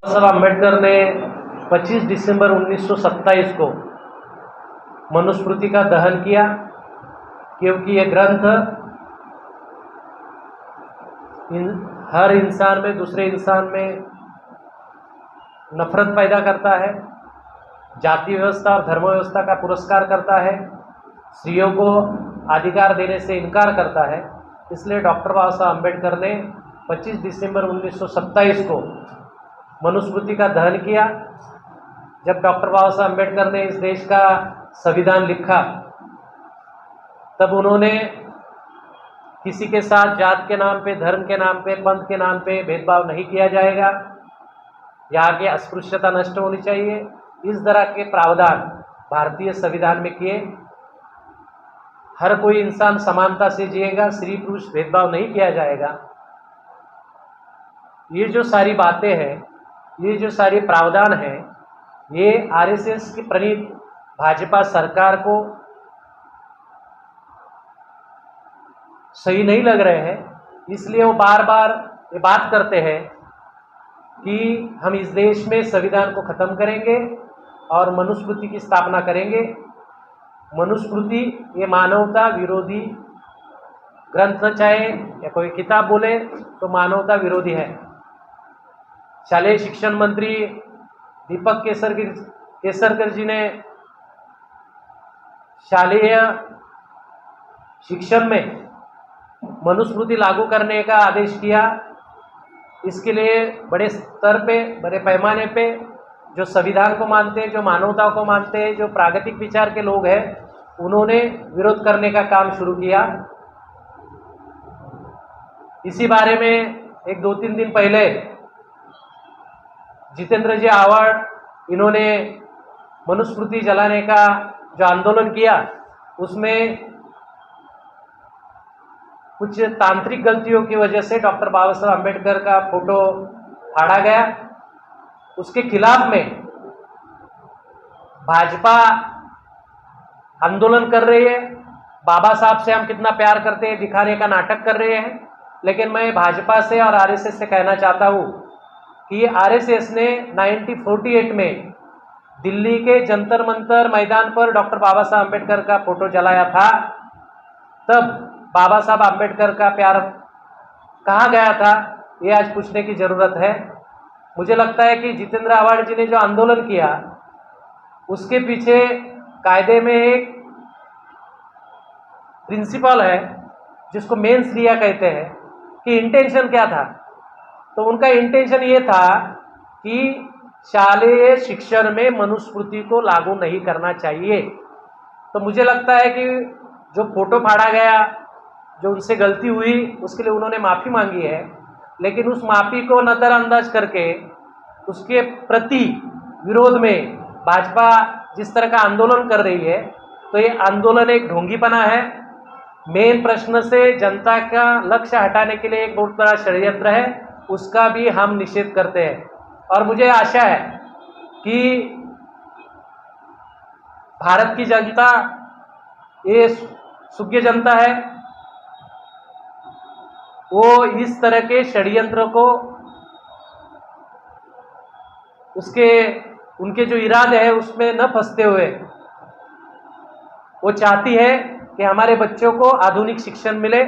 साहब अम्बेडकर ने 25 दिसंबर 1927 को मनुस्मृति का दहन किया, क्योंकि ये ग्रंथ हर इंसान में दूसरे इंसान में नफरत पैदा करता है, जाति व्यवस्था और धर्म व्यवस्था का पुरस्कार करता है, स्त्रियों को अधिकार देने से इनकार करता है। इसलिए डॉक्टर बाबा साहब अम्बेडकर ने 25 दिसंबर 1927 को मनुस्मृति का दहन किया। जब डॉक्टर बाबा साहब अम्बेडकर ने इस देश का संविधान लिखा, तब उन्होंने किसी के साथ जात के नाम पे, धर्म के नाम पे, पंथ के नाम पे भेदभाव नहीं किया जाएगा, यहाँ की अस्पृश्यता नष्ट होनी चाहिए, इस तरह के प्रावधान भारतीय संविधान में किए। हर कोई इंसान समानता से जिएगा, स्त्री पुरुष भेदभाव नहीं किया जाएगा। ये जो सारी बातें हैं, ये जो सारी प्रावधान हैं, ये आरएसएस की प्रणीत भाजपा सरकार को सही नहीं लग रहे हैं। इसलिए वो बार बार ये बात करते हैं कि हम इस देश में संविधान को ख़त्म करेंगे और मनुस्मृति की स्थापना करेंगे। मनुस्मृति ये मानवता विरोधी ग्रंथ, चाहे या कोई किताब बोले तो मानवता विरोधी है। शालेय शिक्षण मंत्री दीपक केसरकर जी ने शालेय शिक्षण में मनुस्मृति लागू करने का आदेश किया। इसके लिए बड़े स्तर पे, बड़े पैमाने पे जो संविधान को मानते हैं, जो मानवता को मानते हैं, जो प्रागैतिक विचार के लोग हैं, उन्होंने विरोध करने का काम शुरू किया। इसी बारे में एक 2-3 दिन पहले जितेंद्र जी आवाड़, इन्होंने मनुस्मृति जलाने का जो आंदोलन किया, उसमें कुछ तांत्रिक गलतियों की वजह से डॉक्टर बाबा साहब अम्बेडकर का फोटो फाड़ा गया। उसके खिलाफ में भाजपा आंदोलन कर रही है। बाबा साहब से हम कितना प्यार करते हैं दिखाने का नाटक कर रहे हैं। लेकिन मैं भाजपा से और आरएसएस से कहना चाहता हूँ कि आरएसएस ने 1948 में दिल्ली के जंतर मंतर मैदान पर डॉक्टर बाबा साहब अम्बेडकर का फोटो जलाया था। तब बाबा साहब अम्बेडकर का प्यार कहाँ गया था, ये आज पूछने की ज़रूरत है। मुझे लगता है कि जितेंद्र आवाड़ जी ने जो आंदोलन किया, उसके पीछे कायदे में एक प्रिंसिपल है जिसको मेंस लिया कहते हैं, कि इंटेंशन क्या था। तो उनका इंटेंशन ये था कि शालेय शिक्षण में मनुस्मृति को लागू नहीं करना चाहिए। तो मुझे लगता है कि जो फोटो फाड़ा गया, जो उनसे गलती हुई, उसके लिए उन्होंने माफ़ी मांगी है। लेकिन उस माफ़ी को नज़रअंदाज करके उसके प्रति विरोध में भाजपा जिस तरह का आंदोलन कर रही है, तो ये आंदोलन एक ढोंगीपना है। मेन प्रश्न से जनता का लक्ष्य हटाने के लिए एक बहुत बड़ा षड्यंत्र है, उसका भी हम निषेध करते हैं। और मुझे आशा है कि भारत की जनता ये सुज्ञ जनता है, वो इस तरह के षड्यंत्र को, उनके जो इरादे हैं उसमें न फंसते हुए, वो चाहती है कि हमारे बच्चों को आधुनिक शिक्षण मिले।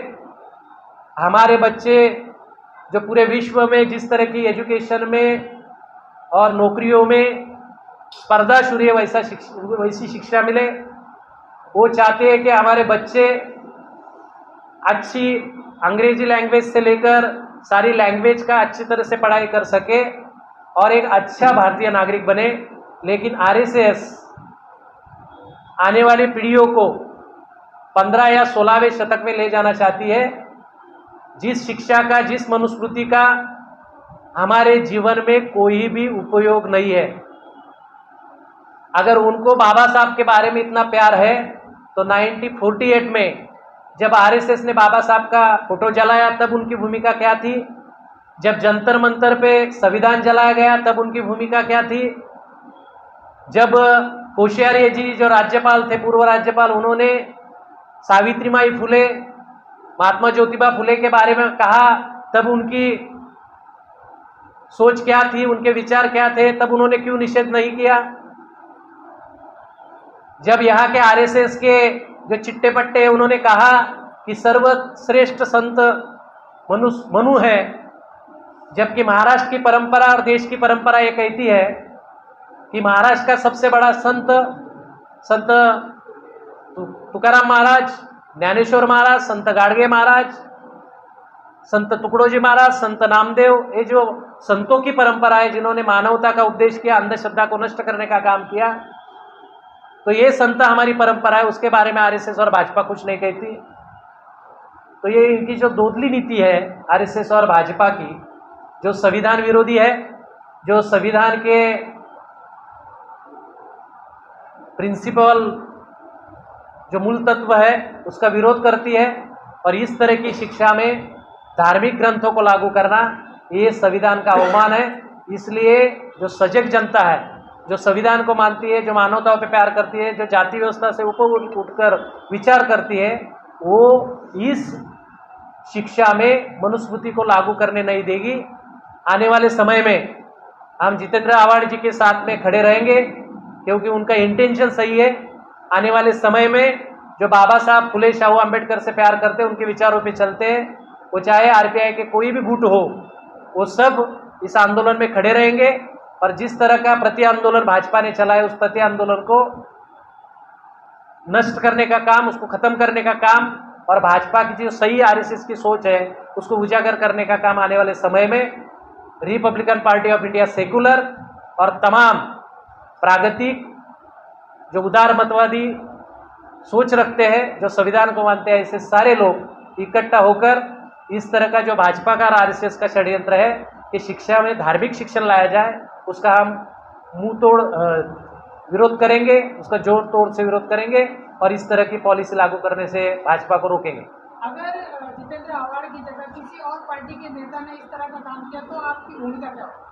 हमारे बच्चे जो पूरे विश्व में जिस तरह की एजुकेशन में और नौकरियों में स्पर्धा शुरू है, वैसी शिक्षा मिले। वो चाहते हैं कि हमारे बच्चे अच्छी अंग्रेजी लैंग्वेज से लेकर सारी लैंग्वेज का अच्छी तरह से पढ़ाई कर सके और एक अच्छा भारतीय नागरिक बने। लेकिन आरएसएस आने वाली पीढ़ियों को 15 या 16वें शतक में ले जाना चाहती है, जिस शिक्षा का, जिस मनुस्मृति का हमारे जीवन में कोई भी उपयोग नहीं है। अगर उनको बाबा साहब के बारे में इतना प्यार है, तो 1948 में जब आरएसएस ने बाबा साहब का फोटो जलाया, तब उनकी भूमिका क्या थी? जब जंतर मंतर पे संविधान जलाया गया, तब उनकी भूमिका क्या थी? जब कोश्यारी जी जो राज्यपाल थे, पूर्व राज्यपाल, उन्होंने सावित्रीबाई फुले, महात्मा ज्योतिबा फुले के बारे में कहा, तब उनकी सोच क्या थी, उनके विचार क्या थे, तब उन्होंने क्यों निषेध नहीं किया? जब यहाँ के आरएसएस के जो चिट्टे पट्टे उन्होंने कहा कि सर्वश्रेष्ठ संत मनु है, जबकि महाराष्ट्र की परंपरा और देश की परंपरा ये कहती है कि महाराष्ट्र का सबसे बड़ा संत तुकाराम महाराज, ज्ञानेश्वर महाराज, संत गाडगे महाराज, संत तुकडोजी महाराज, संत नामदेव, ये जो संतों की परंपरा है जिन्होंने मानवता का उपदेश किया, अंधश्रद्धा को नष्ट करने का काम किया, तो ये संत हमारी परंपरा है, उसके बारे में आरएसएस और भाजपा कुछ नहीं कहती। तो ये इनकी जो दोधली नीति है आरएसएस और भाजपा की, जो संविधान विरोधी है, जो संविधान के प्रिंसिपल जो मूल तत्व है उसका विरोध करती है, और इस तरह की शिक्षा में धार्मिक ग्रंथों को लागू करना ये संविधान का अवमान है। इसलिए जो सजग जनता है, जो संविधान को मानती है, जो मानवता पे प्यार करती है, जो जाति व्यवस्था से ऊपर उठकर विचार करती है, वो इस शिक्षा में मनुस्मृति को लागू करने नहीं देगी। आने वाले समय में हम जितेंद्र आव्हाड जी के साथ में खड़े रहेंगे, क्योंकि उनका इंटेंशन सही है। आने वाले समय में जो बाबा साहब फुले शाहू अम्बेडकर से प्यार करते हैं, उनके विचारों पे चलते हैं, वो चाहे आरपीआई के कोई भी गुट हो, वो सब इस आंदोलन में खड़े रहेंगे। और जिस तरह का प्रति आंदोलन भाजपा ने चलाया, उस प्रति आंदोलन को नष्ट करने का काम, उसको खत्म करने का काम, और भाजपा की जो सही आरएसएस की सोच है उसको उजागर करने का काम आने वाले समय में Republican party of India secular और तमाम प्रागतिक जो उदार मतवादी सोच रखते हैं, जो संविधान को मानते हैं, ऐसे सारे लोग इकट्ठा होकर इस तरह का जो भाजपा का और आरएसएस का षड्यंत्र है कि शिक्षा में धार्मिक शिक्षण लाया जाए, उसका हम मुंह तोड़ विरोध करेंगे, उसका जोर तोड़ से विरोध करेंगे, और इस तरह की पॉलिसी लागू करने से भाजपा को रोकेंगे। अगर जितेंद्र आव्हाड की जगह किसी और पार्टी के नेता ने इस तरह का काम किया तो आपकी भूमिका क्या होगी?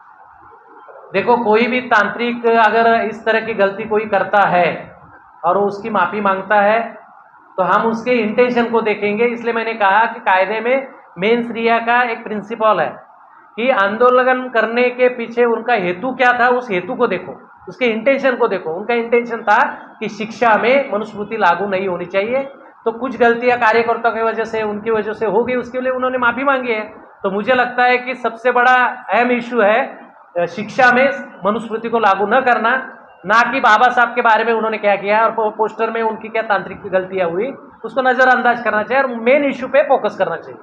देखो, कोई भी तांत्रिक अगर इस तरह की गलती कोई करता है और वो उसकी माफ़ी मांगता है, तो हम उसके इंटेंशन को देखेंगे। इसलिए मैंने कहा कि कायदे में मेंस रिया का एक प्रिंसिपल है कि आंदोलन करने के पीछे उनका हेतु क्या था, उस हेतु को देखो, उसके इंटेंशन को देखो। उनका इंटेंशन था कि शिक्षा में मनुस्मृति लागू नहीं होनी चाहिए, तो कुछ गलतियां कार्यकर्ताओं की वजह से, उनकी वजह से हो गई, उसके लिए उन्होंने माफ़ी मांगी है। तो मुझे लगता है कि सबसे बड़ा अहम इशू है शिक्षा में मनुस्मृति को लागू न करना, ना कि बाबा साहब के बारे में उन्होंने क्या किया और पोस्टर में उनकी क्या तांत्रिक गलतियां हुई, उसको नज़रअंदाज करना चाहिए और मेन इशू पे फोकस करना चाहिए।